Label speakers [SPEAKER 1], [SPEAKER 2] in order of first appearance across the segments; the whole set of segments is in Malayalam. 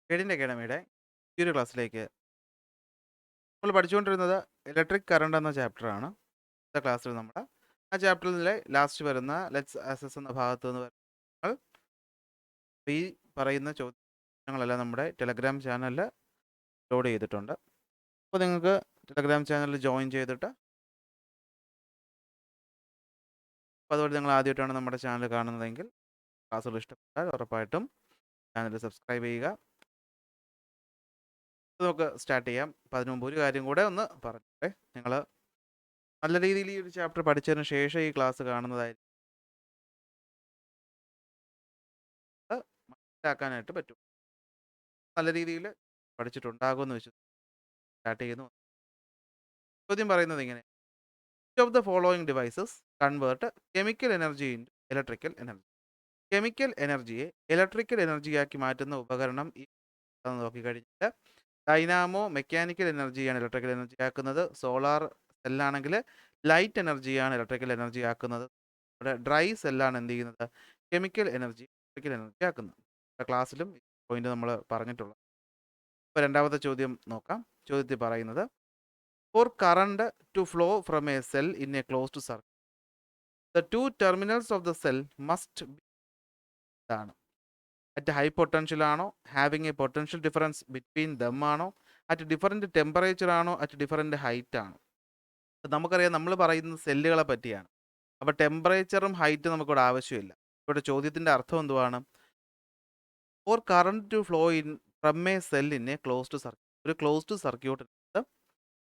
[SPEAKER 1] ഗൈഡിൻ്റെ അക്കാഡമിയുടെ ഈ ഒരു ക്ലാസ്സിലേക്ക് നമ്മൾ പഠിച്ചുകൊണ്ടിരുന്നത് ഇലക്ട്രിക് കറണ്ട് എന്ന ചാപ്റ്ററാണ്. ഇന്നത്തെ ക്ലാസ്സിൽ നമ്മൾ ആ ചാപ്റ്ററിലെ ലാസ്റ്റ് വരുന്ന ലെറ്റ്സ് അസസ് എന്ന ഭാഗത്ത് നിന്ന് നമ്മൾ ഈ പറയുന്ന ചോദ്യങ്ങളെല്ലാം നമ്മുടെ ടെലഗ്രാം ചാനലിൽ ലോഡ് ചെയ്തിട്ടുണ്ട്. അപ്പോൾ നിങ്ങൾക്ക് ടെലഗ്രാം ചാനലിൽ ജോയിൻ ചെയ്തിട്ട്, അപ്പോൾ അതുപോലെ നിങ്ങൾ ആദ്യമായിട്ടാണ് നമ്മുടെ ചാനൽ കാണുന്നതെങ്കിൽ ക്ലാസ്സുകൾ ഇഷ്ടപ്പെട്ടാൽ ഉറപ്പായിട്ടും ചാനൽ സബ്സ്ക്രൈബ് ചെയ്യുക. നമുക്ക് സ്റ്റാർട്ട് ചെയ്യാം. അപ്പോൾ അതിനു മുമ്പ് ഒരു കാര്യം കൂടെ ഒന്ന് പറഞ്ഞേ, നിങ്ങൾ നല്ല രീതിയിൽ ഈ ഒരു ചാപ്റ്റർ പഠിച്ചതിന് ശേഷം ഈ ക്ലാസ് കാണുന്നതായിരിക്കും മനസ്സിലാക്കാനായിട്ട് പറ്റും. നല്ല രീതിയിൽ പഠിച്ചിട്ടുണ്ടാകുമെന്ന് വെച്ച് സ്റ്റാർട്ട് ചെയ്യുന്നു. ചോദ്യം പറയുന്നത് ഇങ്ങനെ: which of the following devices convert chemical energy in electrical energy? Chemical എനർജിയെ ഇലക്ട്രിക്കൽ എനർജിയാക്കി മാറ്റുന്ന ഉപകരണം ഈ നോക്കിക്കഴിഞ്ഞാൽ ഡൈനാമോ മെക്കാനിക്കൽ എനർജിയാണ് ഇലക്ട്രിക്കൽ എനർജി ആക്കുന്നത്. സോളാർ സെല്ലാണെങ്കിൽ ലൈറ്റ് എനർജിയാണ് ഇലക്ട്രിക്കൽ എനർജി ആക്കുന്നത്. ഇവിടെ ഡ്രൈ സെല്ലാണ് എന്ത് ചെയ്യുന്നത്? കെമിക്കൽ എനർജി ഇലക്ട്രിക്കൽ എനർജി ആക്കുന്നത്. ക്ലാസ്സിലും പോയിന്റ് നമ്മൾ പറഞ്ഞിട്ടുള്ളത്. ഇപ്പോൾ രണ്ടാമത്തെ ചോദ്യം നോക്കാം. ചോദ്യത്തിൽ പറയുന്നത്: for current to flow from a cell in a closed circuit the two terminals of the cell must be ആണ്. അറ്റ് ഹൈ പൊട്ടൻഷ്യൽ ആണോ, having a potential difference between them ആണോ, അറ്റ് ഡിഫറൻറ്റ് ടെമ്പറേച്ചർ ആണോ, അറ്റ് ഡിഫറൻറ്റ് ഹൈറ്റ് ആണോ? നമുക്കറിയാം, നമ്മൾ പറയുന്നത് സെല്ലുകളെ പറ്റിയാണ്. അപ്പോൾ ടെമ്പറേച്ചറും ഹൈറ്റും നമുക്കിവിടെ ആവശ്യമില്ല. ഇവിടെ ചോദ്യത്തിൻ്റെ അർത്ഥം എന്തുവാണ്? For current to flow in from a cell in a closed circuit. ഒരു ക്ലോസ്ഡ് സർക്യൂട്ടിനകത്ത്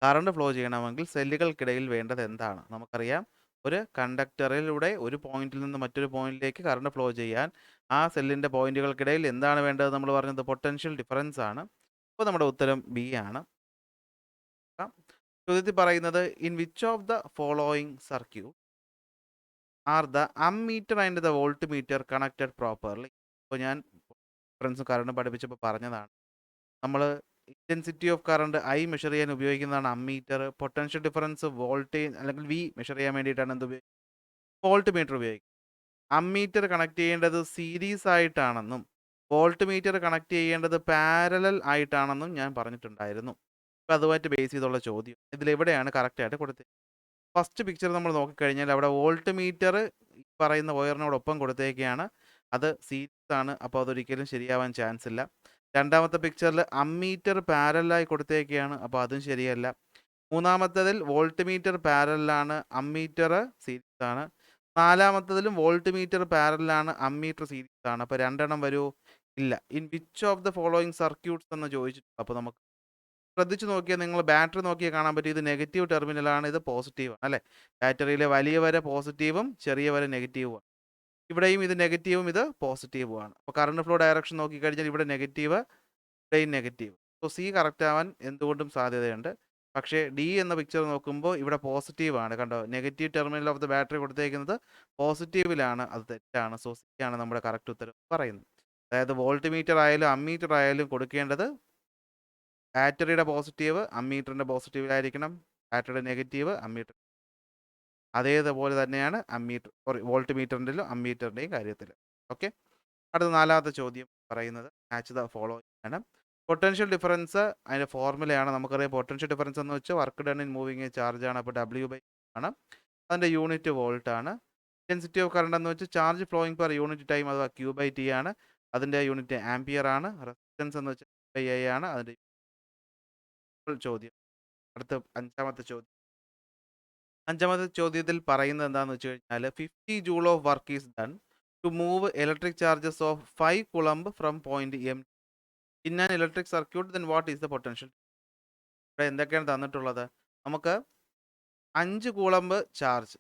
[SPEAKER 1] കറണ്ട് ഫ്ലോ ചെയ്യണമെങ്കിൽ സെല്ലുകൾക്കിടയിൽ വേണ്ടത് എന്താണ്? നമുക്കറിയാം, ഒരു കണ്ടക്ടറിലൂടെ ഒരു പോയിന്റിൽ നിന്ന് മറ്റൊരു പോയിന്റിലേക്ക് കറണ്ട് ഫ്ലോ ചെയ്യാൻ ആ സെല്ലിൻ്റെ പോയിന്റുകൾക്കിടയിൽ എന്താണ് വേണ്ടത്? നമ്മൾ പറഞ്ഞത് പൊട്ടൻഷ്യൽ ഡിഫറൻസ് ആണ്. അപ്പോൾ നമ്മുടെ ഉത്തരം ബി ആണ്. ചോദ്യത്തിൽ പറയുന്നത്: in which of the following circuit are the ammeter and the volt meter connected properly? ഇപ്പോൾ ഞാൻ ഡിഫറൻസ് കറണ്ട് പഠിപ്പിച്ചപ്പോൾ പറഞ്ഞതാണ്, നമ്മൾ intensity of current I measure ചെയ്യാൻ ഉപയോഗിക്കുന്നതാണ് അമ്മീറ്റർ. പൊട്ടൻഷ്യൽ ഡിഫറൻസ് വോൾട്ടേജ് അല്ലെങ്കിൽ വി മെഷർ ചെയ്യാൻ വേണ്ടിയിട്ടാണ് എന്ത് ഉപയോഗിക്കുന്നത്? വോൾട്ട് മീറ്റർ ഉപയോഗിക്കും. അമ്മീറ്റർ കണക്ട് ചെയ്യേണ്ടത് സീരീസ് ആയിട്ടാണെന്നും വോൾട്ട് മീറ്റർ കണക്ട് ചെയ്യേണ്ടത് പാരലൽ ആയിട്ടാണെന്നും ഞാൻ പറഞ്ഞിട്ടുണ്ടായിരുന്നു. അപ്പോൾ അതുമായിട്ട് ബേസ് ചെയ്തുള്ള ചോദ്യം ഇതിലെവിടെയാണ് കറക്റ്റായിട്ട് കൊടുത്തത്? ഫസ്റ്റ് പിക്ചർ നമ്മൾ നോക്കിക്കഴിഞ്ഞാൽ അവിടെ വോൾട്ട് മീറ്റർ ഈ പറയുന്ന വയറിനോടൊപ്പം കൊടുത്തേക്കാണ്. അത് സീരീസ് ആണ്, അപ്പോൾ അതൊരിക്കലും ശരിയാവാൻ ചാൻസ് ഇല്ല. രണ്ടാമത്തെ പിക്ചറിൽ അമ്മീറ്റർ പാരലായി കൊടുത്തേക്കാണ്, അപ്പോൾ അതും ശരിയല്ല. മൂന്നാമത്തതിൽ വോൾട്ട് മീറ്റർ പാരലാണ്, അമ്മീറ്റർ സീരീസ് ആണ്. നാലാമത്തതിലും വോൾട്ട് മീറ്റർ പാരലാണ്, അമ്മീറ്റർ സീരീസ് ആണ്. അപ്പോൾ രണ്ടെണ്ണം വരുമോ? ഇല്ല. In which of the following circuits എന്ന് ചോദിച്ചിട്ടുണ്ട്. അപ്പോൾ നമുക്ക് ശ്രദ്ധിച്ച് നോക്കിയാൽ നിങ്ങൾ ബാറ്ററി നോക്കിയാൽ കാണാൻ പറ്റും, ഇത് നെഗറ്റീവ് ടെർമിനലാണ്, ഇത് പോസിറ്റീവ് ആണ് അല്ലേ? ബാറ്ററിയിലെ വലിയ വര പോസിറ്റീവും ചെറിയ വര നെഗറ്റീവുമാണ്. ഇവിടെയും ഇത് നെഗറ്റീവും ഇത് പോസിറ്റീവുമാണ്. അപ്പോൾ കറണ്ട് ഫ്ലോ ഡയറക്ഷൻ നോക്കിക്കഴിഞ്ഞാൽ ഇവിടെ നെഗറ്റീവ്, ഇവിടെയും നെഗറ്റീവ്. സോ സി കറക്റ്റ് ആവാൻ എന്തുകൊണ്ടും സാധ്യതയുണ്ട്. പക്ഷേ ഡി എന്ന പിക്ചർ നോക്കുമ്പോൾ ഇവിടെ പോസിറ്റീവ് ആണ്. കണ്ടോ, negative terminal of the battery കൊടുത്തേക്കുന്നത് പോസിറ്റീവിലാണ്, അത് തെറ്റാണ്. സോ സി ആണ് നമ്മുടെ കറക്റ്റ് ഉത്തരം പറയുന്നത്. അതായത് വോൾട്ട് മീറ്റർ ആയാലും അമ്മീറ്റർ ആയാലും കൊടുക്കേണ്ടത് ബാറ്ററിയുടെ പോസിറ്റീവ് അമ്മീറ്ററിൻ്റെ പോസിറ്റീവിലായിരിക്കണം, ബാറ്ററിയുടെ നെഗറ്റീവ് അമ്മീറ്റർ. അതേപോലെ തന്നെയാണ് വോൾട്ട് മീറ്ററിൻ്റെയും അമ്മീറ്ററിൻ്റെയും കാര്യത്തിൽ. ഓക്കെ. അടുത്ത നാലാമത്തെ ചോദ്യം പറയുന്നത് മാച്ച് ദ ഫോളോയിങ് ആണ്. പൊട്ടൻഷ്യൽ ഡിഫറൻസ് അതിൻ്റെ ഫോർമുലയാണ്. നമുക്കറിയാം, പൊട്ടൻഷ്യൽ ഡിഫറൻസ് എന്ന് വെച്ചാൽ work done in moving charge ആണ്. അപ്പോൾ W/, ആണ്. അതിൻ്റെ യൂണിറ്റ് വോൾട്ട് ആണ്. ഇൻറ്റൻസിറ്റി ഓഫ് കറണ്ട് എന്ന് വെച്ചാൽ charge flowing per unit time, അഥവാ Q/T ആണ്. അതിൻ്റെ യൂണിറ്റ് ആംപിയർ ആണ്. റെസിസ്റ്റൻസ് എന്ന് വെച്ചാൽ I ആണ്. അതിൻ്റെ ചോദ്യം. അടുത്ത അഞ്ചാമത്തെ ചോദ്യത്തിൽ പറയുന്നത് എന്താണെന്ന് വെച്ച് കഴിഞ്ഞാൽ 50 joule of work is done to move electric charges of 5 coulomb from point M in an electric circuit, then what is the potential? ഇവിടെ എന്തൊക്കെയാണ് തന്നിട്ടുള്ളത്? നമുക്ക് 5 കൂളംബ് ചാർജ്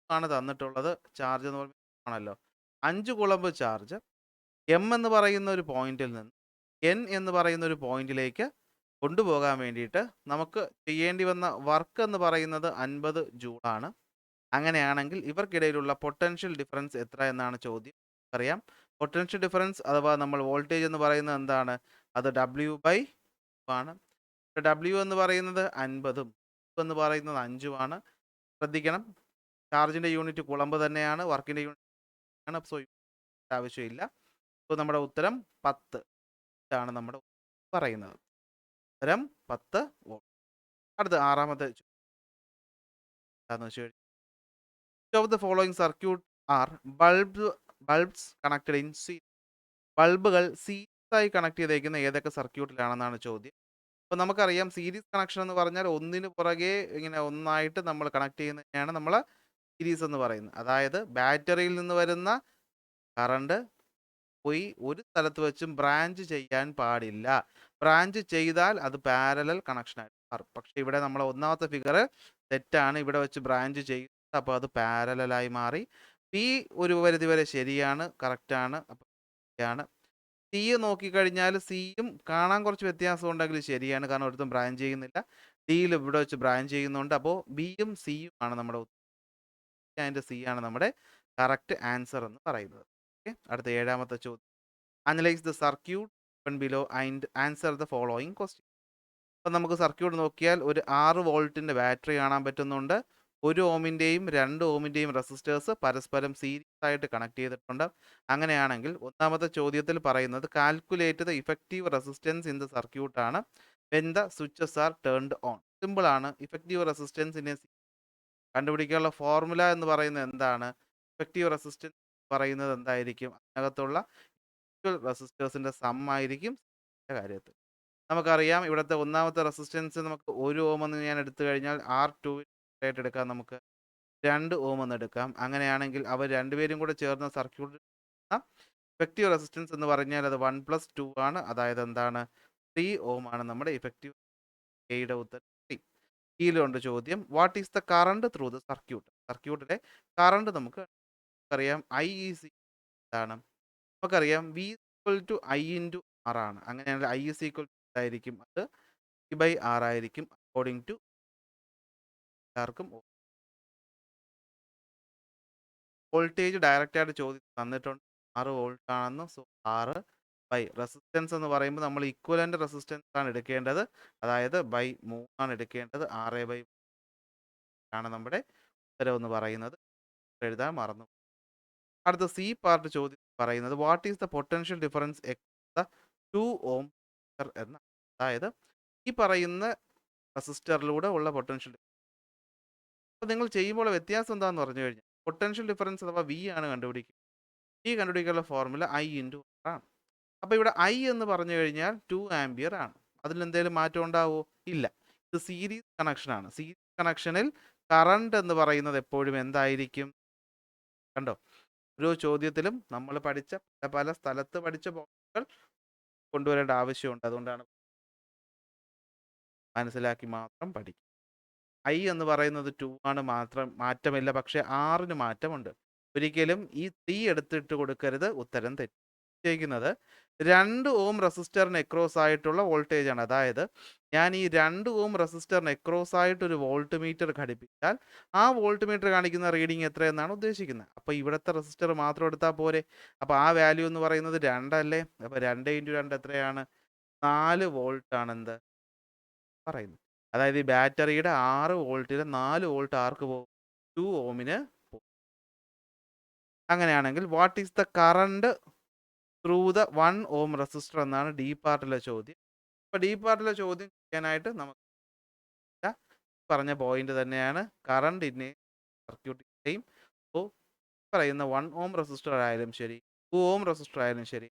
[SPEAKER 1] ആണ് തന്നിട്ടുള്ളത്. ചാർജ് എന്ന് പറയുമ്പോൾ ആണല്ലോ 5 കൂളംബ് ചാർജ് എം എന്ന് പറയുന്ന ഒരു പോയിന്റിൽ നിന്ന് എൻ എന്ന് പറയുന്ന ഒരു പോയിന്റിലേക്ക് കൊണ്ടുപോകാൻ വേണ്ടിയിട്ട് നമുക്ക് ചെയ്യേണ്ടി വന്ന വർക്ക് എന്ന് പറയുന്നത് 50 ജൂളാണ്. അങ്ങനെയാണെങ്കിൽ ഇവർക്കിടയിലുള്ള പൊട്ടൻഷ്യൽ ഡിഫറൻസ് എത്ര എന്നാണ് ചോദ്യം. അറിയാം, പൊട്ടൻഷ്യൽ ഡിഫറൻസ് അഥവാ നമ്മൾ വോൾട്ടേജ് എന്ന് പറയുന്നത് എന്താണ്? അത് W/, ആണ്. W എന്ന് പറയുന്നത് 50ഉം എന്ന് പറയുന്നത് 5ഉമാണ്. ശ്രദ്ധിക്കണം, ചാർജിൻ്റെ യൂണിറ്റ് കുളമ്പ് തന്നെയാണ്, വർക്കിൻ്റെ യൂണിറ്റ് ആണ്. സോ ആവശ്യമില്ല. അപ്പോൾ നമ്മുടെ ഉത്തരം 10. ഇതാണ് നമ്മുടെ പറയുന്നത്. ഉത്തരം 10 വോൾട്ട്. അടുത്ത ആറാമത്തെ എന്താണെന്ന് വെച്ച് കഴിഞ്ഞാൽ of the following circuit are bulbs connected in series. ബൾബുകൾ സീരീസ് ആയി കണക്ട് ചെയ്തേക്കുന്ന ഏതൊക്കെ സർക്യൂട്ടിലാണെന്നാണ് ചോദ്യം. അപ്പോൾ നമുക്കറിയാം സീരീസ് കണക്ഷൻ എന്ന് പറഞ്ഞാൽ ഒന്നിന് പുറകെ ഇങ്ങനെ ഒന്നായിട്ട് നമ്മൾ കണക്ട് ചെയ്യുന്നതിനെയാണ് നമ്മൾ സീരീസ് എന്ന് പറയുന്നത്. അതായത് ബാറ്ററിയിൽ നിന്ന് വരുന്ന കറണ്ട് പോയി ഒരു സ്ഥലത്ത് വെച്ചും ബ്രാഞ്ച് ചെയ്യാൻ പാടില്ല. ബ്രാഞ്ച് ചെയ്താൽ അത് പാരലൽ കണക്ഷനായിട്ട് മാറും. പക്ഷേ ഇവിടെ നമ്മൾ ഒന്നാമത്തെ ഫിഗർ തെറ്റാണ്. ഇവിടെ വെച്ച് ബ്രാഞ്ച് ചെയ്യുന്നത്. അപ്പോൾ അത് പാരലലായി മാറി. പി ഒരു പരിധി വരെ ശരിയാണ്, കറക്റ്റാണ്. അപ്പോൾ ശരിയാണ്. സി നോക്കിക്കഴിഞ്ഞാൽ സിയും കാണാൻ കുറച്ച് വ്യത്യാസം ഉണ്ടെങ്കിൽ ശരിയാണ്, കാരണം ഒരിടത്തും ബ്രാഞ്ച് ചെയ്യുന്നില്ല. ഡിയിൽ ഇവിടെ വെച്ച് ബ്രാഞ്ച് ചെയ്യുന്നുണ്ട്. അപ്പോൾ ബിയും സിയും ആണ് നമ്മുടെ ആൻഡ് സി ആണ് നമ്മുടെ കറക്റ്റ് ആൻസർ എന്ന് പറയുന്നത്. ഓക്കെ, അടുത്ത ഏഴാമത്തെ ചോദ്യം. Analyse the circuit below and answer the following question. അപ്പം നമുക്ക് സർക്യൂട്ട് നോക്കിയാൽ ഒരു 6 വോൾട്ടിൻ്റെ ബാറ്ററി കാണാൻ പറ്റുന്നുണ്ട്. 1 ഓമിൻ്റെയും 2 ഓമിൻ്റെയും റെസിസ്റ്റേഴ്സ് പരസ്പരം സീരീസ് ആയിട്ട് കണക്ട് ചെയ്തിട്ടുണ്ട്. അങ്ങനെയാണെങ്കിൽ ഒന്നാമത്തെ ചോദ്യത്തിൽ പറയുന്നത് calculate the effective resistance in the circuit ആണ് when the switches are turned on. Simple ആണ്. ഇഫക്റ്റീവ് റെസിസ്റ്റൻസ് ഇൻ എ കണ്ടുപിടിക്കാനുള്ള ഫോർമുല എന്ന് പറയുന്നത് എന്താണ്? ഇഫക്റ്റീവ് റെസിസ്റ്റൻസ് പറയുന്നത് എന്തായിരിക്കും? അതിനകത്തുള്ള റെസിസ്റ്റേഴ്സിൻ്റെ സം ആയിരിക്കും കാര്യത്തിൽ. നമുക്കറിയാം ഇവിടുത്തെ ഒന്നാമത്തെ റെസിസ്റ്റൻസ് നമുക്ക് 1 ഓം എന്ന് ഞാൻ എടുത്തു കഴിഞ്ഞാൽ R2 ആയിട്ട് എടുക്കാം, നമുക്ക് 2 ഓം എന്ന് എടുക്കാം. അങ്ങനെയാണെങ്കിൽ അവർ രണ്ടുപേരും കൂടെ ചേർന്ന സർക്യൂട്ട് ഇഫക്റ്റീവ് റെസിസ്റ്റൻസ് എന്ന് പറഞ്ഞാൽ അത് 1+2 ആണ്. അതായത് എന്താണ്? 3 ഓം ആണ് നമ്മുടെ ഇഫക്റ്റീവ്. എയുടെ ഉത്തരം യിലുണ്ട് ചോദ്യം. What is the current through the circuit? സർക്യൂട്ടിലെ കറണ്ട് നമുക്ക് അറിയാം. ഐ ഈസ് എന്താണ്? നമുക്കറിയാം V = I × R ആണ്. അങ്ങനെയാണെങ്കിൽ I = ആയിരിക്കും, അത് V/R ആയിരിക്കും അക്കോർഡിംഗ് ടു എല്ലാവർക്കും. വോൾട്ടേജ് ഡയറക്റ്റ് ആയിട്ട് ചോദ്യം തന്നിട്ടുണ്ട്. 6 വോൾട്ട് ആണെന്ന്. സോ 6 ബൈ റെസിസ്റ്റൻസ് എന്ന് പറയുമ്പോൾ നമ്മൾ ഇക്വലന്റ് റെസിസ്റ്റൻസ് ആണ് എടുക്കേണ്ടത്. അതായത് ബൈ 3 ആണ് എടുക്കേണ്ടത്. 6/3 ആണ് നമ്മുടെ ഉത്തരം എന്ന് പറയുന്നത്. എഴുതാൻ മറന്നു. അടുത്ത സി പാർട്ട് ചോദ്യം പറയുന്നത് what is the potential difference the 2 ഓം എന്ന, അതായത് ഈ പറയുന്ന റെസിസ്റ്ററിലൂടെ ഉള്ള പൊട്ടൻഷ്യൽ. അപ്പോൾ നിങ്ങൾ ചെയ്യുമ്പോൾ വ്യത്യാസം എന്താണെന്ന് പറഞ്ഞു കഴിഞ്ഞാൽ പൊട്ടൻഷ്യൽ ഡിഫറൻസ് അഥവാ വി ആണ് കണ്ടുപിടിക്കുക. ഈ കണ്ടുപിടിക്കാനുള്ള ഫോർമുല I × R ആണ്. അപ്പോൾ ഇവിടെ I എന്ന് പറഞ്ഞു കഴിഞ്ഞാൽ 2 ആംപിയർ ആണ്. അതിൽ എന്തെങ്കിലും മാറ്റം ഉണ്ടാവുമോ? ഇല്ല. ഇത് സീരീസ് കണക്ഷനാണ്. സീരീസ് കണക്ഷനിൽ കറണ്ട് എന്ന് പറയുന്നത് എപ്പോഴും എന്തായിരിക്കും? കണ്ടോ, ഓരോ ചോദ്യത്തിലും നമ്മൾ പഠിച്ച പല സ്ഥലത്ത് പഠിച്ച പോയിന്റുകൾ കൊണ്ടുവരേണ്ട ആവശ്യമുണ്ട്. അതുകൊണ്ടാണ് മനസ്സിലാക്കി മാത്രം പഠിക്കും. I എന്ന് പറയുന്നത് 2 ആണ്, മാത്രം മാറ്റമില്ല. പക്ഷേ R മാറ്റമുണ്ട്. ഒരിക്കലും ഈ 3 എടുത്തിട്ട് കൊടുക്കരുത്, ഉത്തരം തെറ്റിക്കുന്നത്. 2 ഓം റെസിസ്റ്ററിന് എക്രോസ് ആയിട്ടുള്ള വോൾട്ടേജ് ആണ്. അതായത് ഞാൻ ഈ 2 ഓം റെസിസ്റ്ററിന് എക്രോസ് ആയിട്ട് ഒരു വോൾട്ട് മീറ്റർ ഘടിപ്പിച്ചാൽ ആ വോൾട്ട് മീറ്റർ കാണിക്കുന്ന റീഡിങ് എത്രയെന്നാണ് ഉദ്ദേശിക്കുന്നത്. അപ്പോൾ ഇവിടുത്തെ റെസിസ്റ്റർ മാത്രം എടുത്താൽ പോരെ. അപ്പോൾ ആ വാല്യൂ എന്ന് പറയുന്നത് 2 അല്ലേ. അപ്പോൾ 2 × 2 എത്രയാണ്? 4 വോൾട്ട് ആണ് എന്ത് പറയുന്നത്. അതായത് ഈ ബാറ്ററിയുടെ 6 വോൾട്ടിൽ 4 വോൾട്ട് ആർക്ക് പോകും? 2 ഓമിന് പോകും. അങ്ങനെയാണെങ്കിൽ what is the current through the 1 ohm resistor എന്നാണ് ഡി പാർട്ടിലെ ചോദ്യം. അപ്പോൾ ഡി പാർട്ടിലെ ചോദ്യം ചെയ്യാനായിട്ട് നമുക്ക് പറഞ്ഞ പോയിന്റ് തന്നെയാണ്. കറണ്ട് ഇൻ എ സർക്യൂട്ടിൻ്റെയും പറയുന്ന 1 ഓം റെസിസ്റ്റർ ആയാലും ശരി 2 ഓം റെസിസ്റ്റർ ആയാലും ശരി,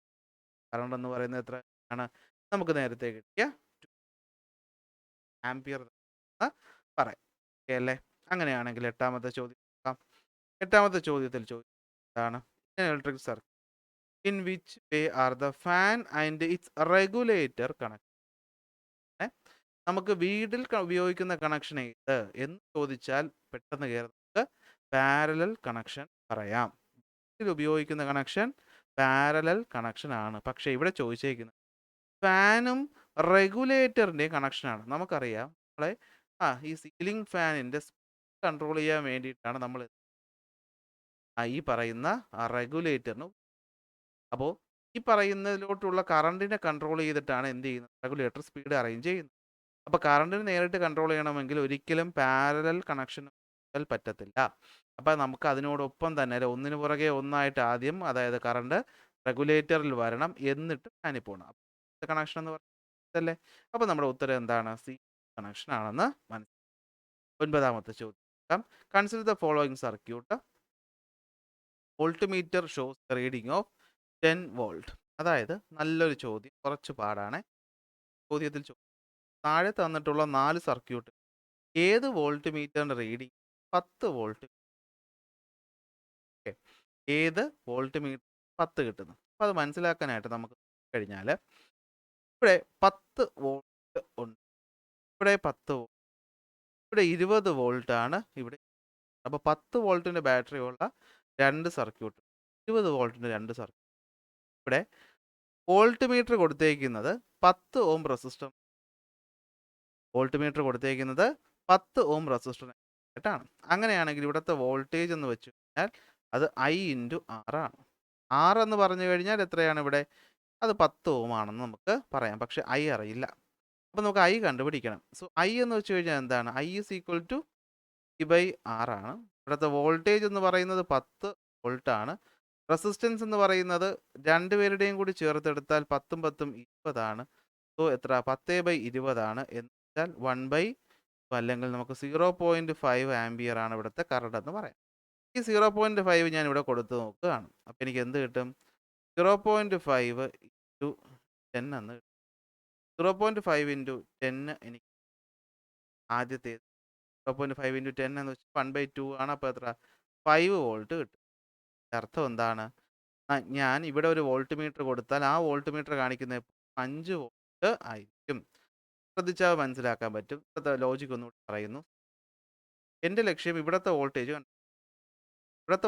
[SPEAKER 1] കറണ്ട് എന്ന് പറയുന്നത് എത്ര ആണ്? നമുക്ക് നേരത്തെ കിട്ടിയ 2 ആംപിയർ പറയാം. ഓക്കെ അല്ലേ? അങ്ങനെയാണെങ്കിൽ എട്ടാമത്തെ ചോദ്യം നോക്കാം. എട്ടാമത്തെ ചോദ്യത്തിൽ ചോദിച്ചതാണ് electric circuit in which way are the fan and it's regulator connect. നമുക്ക് വീട്ടിൽ ഉപയോഗിക്കുന്ന കണക്ഷൻ ഏത് എന്ന് ചോദിച്ചാൽ പെട്ടെന്ന് കയറി നമുക്ക് പാരലൽ കണക്ഷൻ പറയാം. വീട്ടിൽ ഉപയോഗിക്കുന്ന കണക്ഷൻ പാരലൽ കണക്ഷൻ ആണ്. പക്ഷേ ഇവിടെ ചോദിച്ചേക്കുന്നത് ഫാനും റെഗുലേറ്ററിൻ്റെയും കണക്ഷനാണ്. നമുക്കറിയാം നമ്മളെ ഈ സീലിംഗ് ഫാനിൻ്റെ കൺട്രോൾ ചെയ്യാൻ വേണ്ടിയിട്ടാണ് നമ്മൾ ഈ പറയുന്ന റെഗുലേറ്ററിന്. അപ്പോൾ ഈ പറയുന്നതിലോട്ടുള്ള കറണ്ടിനെ കൺട്രോൾ ചെയ്തിട്ടാണ് എന്ത് ചെയ്യുന്നത്? റെഗുലേറ്റർ സ്പീഡ് അറേഞ്ച് ചെയ്യുന്നത്. അപ്പോൾ കറണ്ടിനെ നേരിട്ട് കൺട്രോൾ ചെയ്യണമെങ്കിൽ ഒരിക്കലും പാരലൽ കണക്ഷൻ പറ്റത്തില്ല. അപ്പോൾ നമുക്ക് അതിനോടൊപ്പം തന്നെ ഒന്നിനു പുറകെ ഒന്നായിട്ട് ആദ്യം, അതായത് കറണ്ട് റെഗുലേറ്ററിൽ വരണം, എന്നിട്ട് ഫാനിൽ പോകണം. കണക്ഷൻ എന്ന് പറയുന്നത്. അപ്പോൾ നമ്മുടെ ഉത്തരം എന്താണ്? സി കണക്ഷൻ ആണെന്ന് മനസ്സിലാക്കാം. 9ാമത്തെ ചോദ്യം. Consider the following circuit. Voltmeter shows reading of 10 volt. അതായത് നല്ലൊരു ചോദ്യം, കുറച്ച് പാടാണ്. ചോദ്യത്തിൽ താഴെ തന്നിട്ടുള്ള 4 സർക്യൂട്ട് ഏത് വോൾട്ട് മീറ്ററിന്റെ റീഡിംഗ് 10 വോൾട്ട്? ഏത് വോൾട്ട് മീറ്റർ 10 കിട്ടുന്നു? അപ്പോൾ അത് മനസ്സിലാക്കാനായിട്ട് നമുക്ക് കഴിഞ്ഞാൽ ഇവിടെ 10 വോൾട്ട് ഉണ്ട്, ഇവിടെ 10 വോൾട്ട്, ഇവിടെ 20 വോൾട്ട് ആണ് ഇവിടെ. അപ്പോൾ 10 വോൾട്ടിൻ്റെ ബാറ്ററി ഉള്ള 2 സർക്യൂട്ട്, 20 വോൾട്ടിൻ്റെ 2 സർക്യൂട്ട്. ഇവിടെ വോൾട്ട് മീറ്റർ കൊടുത്തേക്കുന്നത് 10 ഓം റെസിസ്റ്റർ, വോൾട്ട് മീറ്റർ കൊടുത്തേക്കുന്നത് 10 ഓം റെസിസ്റ്ററായിട്ടാണ്. അങ്ങനെയാണെങ്കിൽ ഇവിടുത്തെ വോൾട്ടേജ് എന്ന് വെച്ച് കഴിഞ്ഞാൽ അത് I × R ആണ്. R എന്ന് പറഞ്ഞു കഴിഞ്ഞാൽ എത്രയാണ് ഇവിടെ? അത് 10 ഓം ആണെന്ന് നമുക്ക് പറയാം, പക്ഷേ I അറിയില്ല. അപ്പോൾ നമുക്ക് I കണ്ടുപിടിക്കണം. സോ I എന്ന് വെച്ച് കഴിഞ്ഞാൽ എന്താണ്? I = E/R ആണ്. ഇവിടുത്തെ വോൾട്ടേജ് എന്ന് പറയുന്നത് 10 വോൾട്ട് ആണ്. റെസിസ്റ്റൻസ് എന്ന് പറയുന്നത് രണ്ടുപേരുടെയും കൂടി ചേർത്തെടുത്താൽ 10ഉം 10ഉം 20 ആണ്. സോ എത്ര? 10/20 ആണ്. എന്ന് വെച്ചാൽ 1/2 അല്ലെങ്കിൽ നമുക്ക് 0.5 ആംപിയർ ആണ് ഇവിടുത്തെ കറണ്ട് എന്ന് പറയാം. ഈ 0.5 ഞാൻ ഇവിടെ കൊടുത്ത് നോക്കുകയാണ്. അപ്പോൾ എനിക്ക് എന്ത് കിട്ടും? 0.5 × 10 എന്ന് കിട്ടും. 0.5 × 10 എനിക്ക് ആദ്യത്തേത് 0.5 × 10 എന്ന് വെച്ചാൽ 1/2 ആണ്. അപ്പോൾ എത്ര? 5 വോൾട്ട് കിട്ടും. അർത്ഥം എന്താണ്? ഞാൻ ഇവിടെ ഒരു വോൾട്ട് മീറ്റർ കൊടുത്താൽ ആ വോൾട്ട് മീറ്റർ കാണിക്കുന്നത് 5 വോൾട്ട് ആയിരിക്കും. ശ്രദ്ധിച്ചാൽ മനസ്സിലാക്കാൻ പറ്റും. ഇവിടുത്തെ ലോജിക് ഒന്നുകൂടി പറയുന്നു. എൻ്റെ ലക്ഷ്യം ഇവിടുത്തെ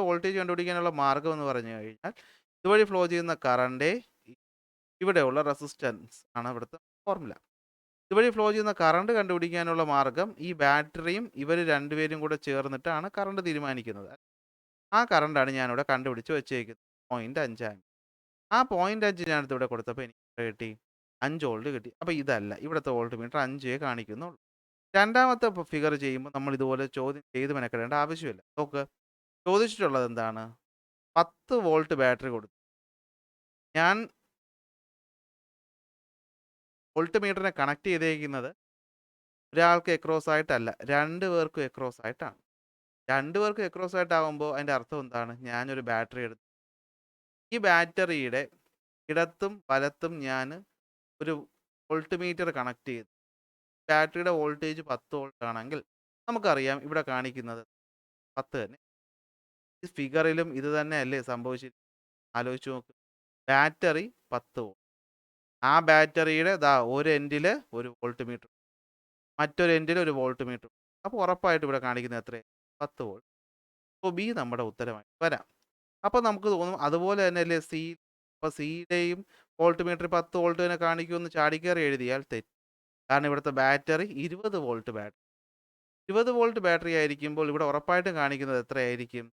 [SPEAKER 1] വോൾട്ടേജ് കണ്ടുപിടിക്കാനുള്ള മാർഗം എന്ന് പറഞ്ഞു കഴിഞ്ഞാൽ ഇതുവഴി ഫ്ലോ ചെയ്യുന്ന കറണ്ടേ ഇവിടെയുള്ള റെസിസ്റ്റൻസ് ആണ് ഇവിടുത്തെ ഫോർമുല. ഇതുവഴി ഫ്ലോ ചെയ്യുന്ന കറണ്ട് കണ്ടുപിടിക്കാനുള്ള മാർഗം ഈ ബാറ്ററിയും ഇവർ രണ്ടുപേരും കൂടെ ചേർന്നിട്ടാണ് കറണ്ട് തീരുമാനിക്കുന്നത്. ആ കറണ്ടാണ് ഞാനിവിടെ കണ്ടുപിടിച്ച് വെച്ചേക്കുന്നത്, 0.5 ആംപിയർ. ആ 0.5 ഞാനിത് ഇവിടെ കൊടുത്തപ്പോൾ എനിക്ക് കിട്ടി 5 വോൾട്ട് കിട്ടി. അപ്പോൾ ഇതല്ല, ഇവിടുത്തെ വോൾട്ട് മീറ്റർ 5 കാണിക്കുന്നുള്ളൂ. രണ്ടാമത്തെ ഫിഗർ ചെയ്യുമ്പോൾ നമ്മൾ ഇതുപോലെ ചോദ്യം ചെയ്ത് മെനക്കെടേണ്ട ആവശ്യമില്ല. നോക്ക്, ചോദിച്ചിട്ടുള്ളത് എന്താണ്? 10 വോൾട്ട് ബാറ്ററി കൊടുത്തു. ഞാൻ വോൾട്ട് മീറ്ററിനെ കണക്ട് ചെയ്തേക്കുന്നത് ഒരാൾക്ക് എക്രോസ് ആയിട്ടല്ല, 2 പേർക്കും എക്രോസ് ആയിട്ടാണ്. 2 പേർക്കും എക്രോസ് ആയിട്ടാകുമ്പോൾ അതിൻ്റെ അർത്ഥം എന്താണ്? ഞാനൊരു ബാറ്ററി എടുത്തു. ഈ ബാറ്ററിയുടെ ഇടത്തും വലത്തും ഞാൻ ഒരു വോൾട്ട് മീറ്റർ കണക്ട് ചെയ്തു. ബാറ്ററിയുടെ വോൾട്ടേജ് 10 വോൾട്ട് ആണെങ്കിൽ നമുക്കറിയാം ഇവിടെ കാണിക്കുന്നത് 10 തന്നെ. ഈ ഫിഗറിലും ഇത് തന്നെയല്ലേ സംഭവിച്ചിരിക്കുന്നത്? ആലോചിച്ച് നോക്ക്. ബാറ്ററി 10 വോൾട്ട്, ആ ബാറ്ററിയുടെ ഒരു എൻഡിൽ ഒരു വോൾട്ട് മീറ്റർ, മറ്റൊരു എൻഡിൽ ഒരു വോൾട്ട് മീറ്റർ. അപ്പോൾ ഉറപ്പായിട്ട് ഇവിടെ കാണിക്കുന്നത് എത്രയാണ്? 10 വോൾട്ട്. അപ്പോൾ ബി നമ്മുടെ ഉത്തരമായി വരാം. അപ്പോൾ നമുക്ക് തോന്നും അതുപോലെ തന്നെയല്ലേ സി. അപ്പോൾ സിയുടെയും വോൾട്ട് മീറ്റർ 10 വോൾട്ട് തന്നെ കാണിക്കുമെന്ന് ചാടിക്കയറി എഴുതിയാൽ തെറ്റ്. കാരണം ഇവിടുത്തെ battery 20 volt battery. 20 volt battery ആയിരിക്കുമ്പോൾ ഇവിടെ ഉറപ്പായിട്ടും കാണിക്കുന്നത് എത്രയായിരിക്കും?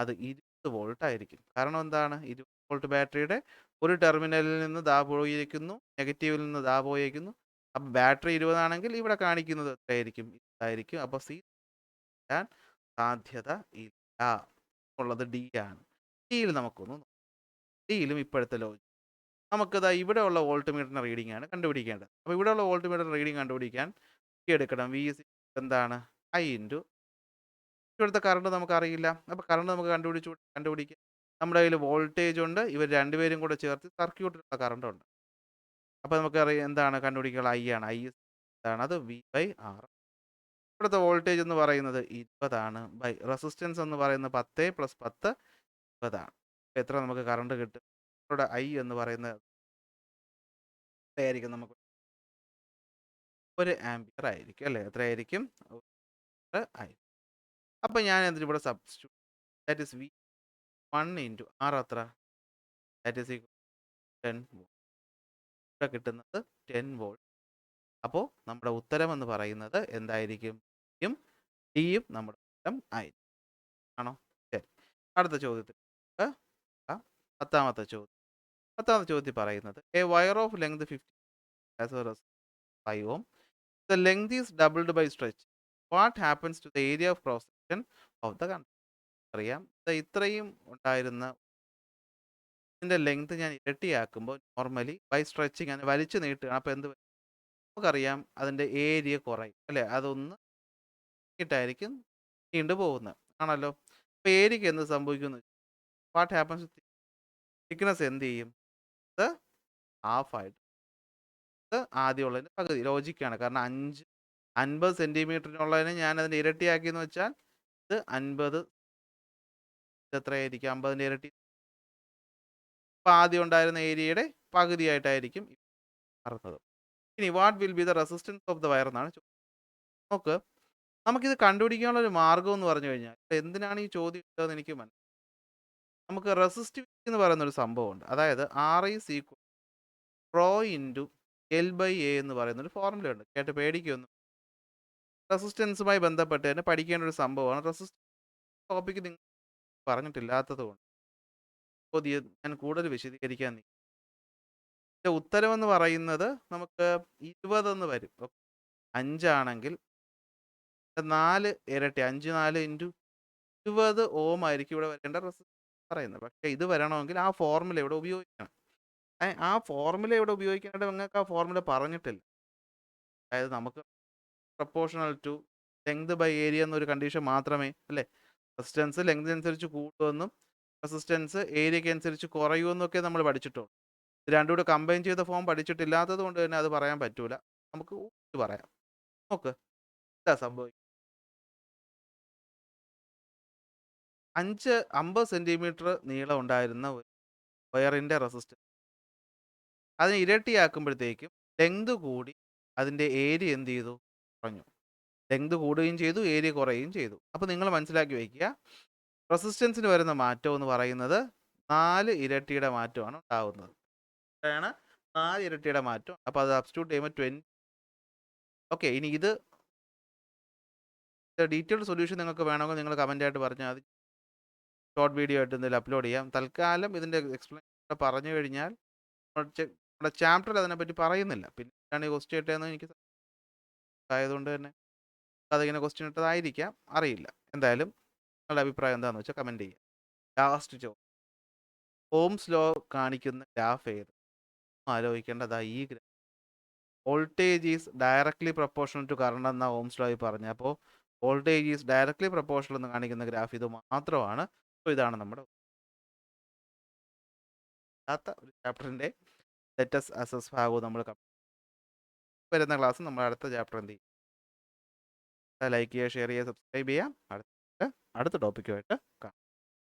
[SPEAKER 1] അത് 20 വോൾട്ട് ആയിരിക്കും. കാരണം എന്താണ്? 20 വോൾട്ട് ബാറ്ററിയുടെ ഒരു ടെർമിനലിൽ നിന്ന് പോയിരിക്കുന്നു, നെഗറ്റീവിൽ നിന്ന് പോയിരിക്കുന്നു. അപ്പോൾ ബാറ്ററി 20 ആണെങ്കിൽ ഇവിടെ കാണിക്കുന്നത് എത്രയായിരിക്കും? ഇതായിരിക്കും. അപ്പോൾ സി സാധ്യത ഇല്ല ഉള്ളത് ഡി ആണ്. ഡിയിൽ നമുക്കൊന്ന് നോക്കാം. ഡിയിലും ഇപ്പോഴത്തെ ലോജിക് നമുക്കിതാ ഇവിടെയുള്ള വോൾട്ട് മീറ്ററിൻ്റെ റീഡിംഗ് ആണ് കണ്ടുപിടിക്കേണ്ടത്. അപ്പോൾ ഇവിടെയുള്ള വോൾട്ട് മീറ്ററിൻ്റെ റീഡിംഗ് കണ്ടുപിടിക്കാൻ എടുക്കണം. വി ഇസ് എന്താണ്? I × ഇവിടുത്തെ കറണ്ട് നമുക്കറിയില്ല. അപ്പോൾ കറണ്ട് നമുക്ക് കണ്ടുപിടിക്കാം. നമ്മുടെ കയ്യിൽ വോൾട്ടേജ് ഉണ്ട്, ഇവർ രണ്ടുപേരും കൂടെ ചേർത്ത് സർക്യൂട്ടിലുള്ള കറണ്ട് ഉണ്ട്. അപ്പോൾ നമുക്കറിയാം എന്താണ് കണ്ടുപിടിക്കുക? I ആണ്. I എന്താണ്? അത് V/R. ഇവിടുത്തെ വോൾട്ടേജ് എന്ന് പറയുന്നത് 20 ആണ്. റെസിസ്റ്റൻസ് എന്ന് പറയുന്നത് 10 + 10 20 ആണ്. എത്ര നമുക്ക് കറണ്ട് കിട്ടും? ഇവിടെ I എന്ന് പറയുന്നത് എത്രയായിരിക്കും? നമുക്ക് 1 ആംപിയർ ആയിരിക്കും അല്ലേ? എത്രയായിരിക്കും? 1 ആയിരിക്കും. അപ്പോൾ ഞാൻ എന്തിന് ഇവിടെ substitute? That is V1 × R എത്ര? That is 10 volt. ഇവിടെ കിട്ടുന്നത് 10 വോൾട്ട്. അപ്പോൾ നമ്മുടെ ഉത്തരം എന്ന് പറയുന്നത് എന്തായിരിക്കും? ഡിയും നമ്മുടെ ഉത്തരം ആയിരിക്കും. ആണോ? ശരി. അടുത്ത ചോദ്യത്തിൽ 10ാമത്തെ ചോദ്യം. 10ാമത്തെ ചോദ്യത്തിൽ പറയുന്നത് A wire of length 50 as well as 5 ohm. The length is doubled by stretch. What happens to the area of cross section of the conductor? അറിയാം, ഇത്രയും ഉണ്ടായിരുന്ന ഇതിൻ്റെ ലെങ്ത് ഞാൻ ഇരട്ടിയാക്കുമ്പോൾ നോർമലി ബൈ സ്ട്രെച്ചിങ് അങ്ങനെ വലിച്ചു നീട്ടുകയാണ്. അപ്പോൾ എന്ത് പറ്റും? നമുക്കറിയാം അതിൻ്റെ ഏരിയ കുറയും അല്ലേ? അതൊന്ന് ഇട്ടായിരിക്കും നീണ്ടു പോകുന്നത് ആണല്ലോ. അപ്പോൾ ഏരിയക്ക് എന്ത് സംഭവിക്കുന്നു? What happens? തിക്നെസ് എന്ത് ചെയ്യും? ഇത് ഹാഫ് ആയിട്ട് ഇത് ആദ്യമുള്ളതിൻ്റെ പകുതി ലോജിക്കാണ്. കാരണം 50 സെൻറ്റിമീറ്ററിനുള്ളതിനെ ഞാൻ അതിൻ്റെ ഇരട്ടിയാക്കിയെന്ന് വെച്ചാൽ ഇത് 50 എത്രയായിരിക്കും? 50ൻ്റെ ഇരട്ടി. അപ്പോൾ ആദ്യം ഉണ്ടായിരുന്ന ഏരിയയുടെ പകുതിയായിട്ടായിരിക്കും മാറുന്നത്. ഇനി what will be the resistance of the wire എന്നാണ് നോക്ക്. നമുക്കിത് കണ്ടുപിടിക്കാനുള്ള ഒരു മാർഗ്ഗം എന്ന് പറഞ്ഞു കഴിഞ്ഞാൽ എന്തിനാണ് ഈ ചോദ്യം ഇട്ടതെന്ന് എനിക്ക് മനസ്സിലായി. നമുക്ക് റെസിസ്റ്റിവിറ്റി എന്ന് പറയുന്ന ഒരു സംഭവമുണ്ട്. അതായത് R is equal rho into L by A എന്ന് പറയുന്ന ഒരു ഫോർമുല ഉണ്ട്. കേട്ട് പേടിക്കൊന്നും. റെസിസ്റ്റൻസുമായി ബന്ധപ്പെട്ട് തന്നെ പഠിക്കേണ്ട ഒരു സംഭവമാണ്. റെസിസ്റ്റൻസ് ടോപ്പിക്ക് നിങ്ങൾ പറഞ്ഞിട്ടില്ലാത്തത് കൊണ്ട് ഞാൻ കൂടുതൽ വിശദീകരിക്കാൻ ഇതിൻ്റെ ഉത്തരവെന്ന് പറയുന്നത് നമുക്ക് 20 എന്ന് വരും. 5 ആണെങ്കിൽ 4 ഇരട്ടി 5 4 ഇൻറ്റു 20 ഓം ആയിരിക്കും ഇവിടെ വരേണ്ട റെസിസ്റ്റൻസ് പറയുന്നത്. പക്ഷേ ഇത് വരണമെങ്കിൽ ആ ഫോർമുല ഇവിടെ ഉപയോഗിക്കണം. ആ ഫോർമുല ഇവിടെ ഉപയോഗിക്കാനായിട്ട് നിങ്ങൾക്ക് ആ ഫോർമുല പറഞ്ഞിട്ടില്ല. അതായത് നമുക്ക് proportional to length by area എന്നൊരു കണ്ടീഷൻ മാത്രമേ അല്ലേ. റെസിസ്റ്റൻസ് ലെങ്ത് അനുസരിച്ച് കൂടുമെന്നും റെസിസ്റ്റൻസ് ഏരിയയ്ക്ക് അനുസരിച്ച് കുറയുമെന്നൊക്കെ നമ്മൾ പഠിച്ചിട്ടുള്ളൂ. ഇത് രണ്ടും കൂടെ കമ്പൈൻ ചെയ്ത ഫോം പഠിച്ചിട്ടില്ലാത്തത് കൊണ്ട് തന്നെ അത് പറയാൻ പറ്റൂല. നമുക്ക് പറയാം. നോക്ക് എന്താ സംഭവിക്കും. 50 സെൻറ്റിമീറ്റർ നീളം ഉണ്ടായിരുന്ന ഒരു വയറിൻ്റെ റെസിസ്റ്റൻസ് അതിനെ ഇരട്ടിയാക്കുമ്പോഴത്തേക്കും ലെങ്ത് കൂടി അതിൻ്റെ ഏരിയ എന്ത് ചെയ്തു? കുറഞ്ഞു. ലെങ്ത് കൂടുകയും ചെയ്തു, ഏരിയ കുറയുകയും ചെയ്തു. അപ്പോൾ നിങ്ങൾ മനസ്സിലാക്കി വയ്ക്കുക, റെസിസ്റ്റൻസിന് വരുന്ന മാറ്റം എന്ന് പറയുന്നത് 4 ഇരട്ടിയുടെ മാറ്റമാണ് ഉണ്ടാകുന്നത്. 4 ഇരട്ടിയുടെ മാറ്റം. അപ്പോൾ അത് സബ്സ്റ്റിറ്റ്യൂട്ട് ചെയ്യുമ്പോൾ 20. ഓക്കെ, ഇനി ഇത് ഡീറ്റെയിൽഡ് സൊല്യൂഷൻ നിങ്ങൾക്ക് വേണമെങ്കിൽ നിങ്ങൾ കമൻ്റായിട്ട് പറഞ്ഞാൽ അത് ഷോർട്ട് വീഡിയോ ആയിട്ട് എന്തെങ്കിലും അപ്ലോഡ് ചെയ്യാം. തൽക്കാലം ഇതിൻ്റെ എക്സ്പ്ലെയിൻ പറഞ്ഞു കഴിഞ്ഞാൽ നമ്മുടെ ചാപ്റ്ററിൽ അതിനെപ്പറ്റി പറയുന്നില്ല. പിന്നെ ഈ ക്വസ്റ്റ്യൻ ഇട്ടതെന്ന് എനിക്ക് ആയതുകൊണ്ട് തന്നെ അതിങ്ങനെ ക്വസ്റ്റ്യൻ ഇട്ടതായിരിക്കാം, അറിയില്ല. എന്തായാലും നിങ്ങളുടെ അഭിപ്രായം എന്താണെന്ന് വെച്ചാൽ കമൻറ്റ് ചെയ്യുക. ലാസ്റ്റ് ചോദ്യം, ഓംസ് ലോ കാണിക്കുന്ന ഗ്രാഫ് ഏത്? ആലോചിക്കേണ്ടതാ ഈ graph. Voltage is directly proportional to current എന്ന ഓംസ് ലോയിൽ പറഞ്ഞു. അപ്പോൾ വോൾട്ടേജ് ഈസ് ഡയറക്ട്ലി പ്രൊപ്പോർഷണൽ എന്ന് കാണിക്കുന്ന ഗ്രാഫ് ഇത് മാത്രമാണ്. അപ്പോൾ ഇതാണ് നമ്മുടെ ഒരു ചാപ്റ്ററിൻ്റെ ലെറ്റസ് അസസ് ഭാഗവും നമ്മൾ വരുന്ന ക്ലാസ് നമ്മൾ അടുത്ത ചാപ്റ്റർ എന്ത് ചെയ്യും? ലൈക്ക് ചെയ്യുക, ഷെയർ ചെയ്യുക, സബ്സ്ക്രൈബ് ചെയ്യാം. അടുത്ത ടോപ്പിക്കുമായിട്ട് കാണാം.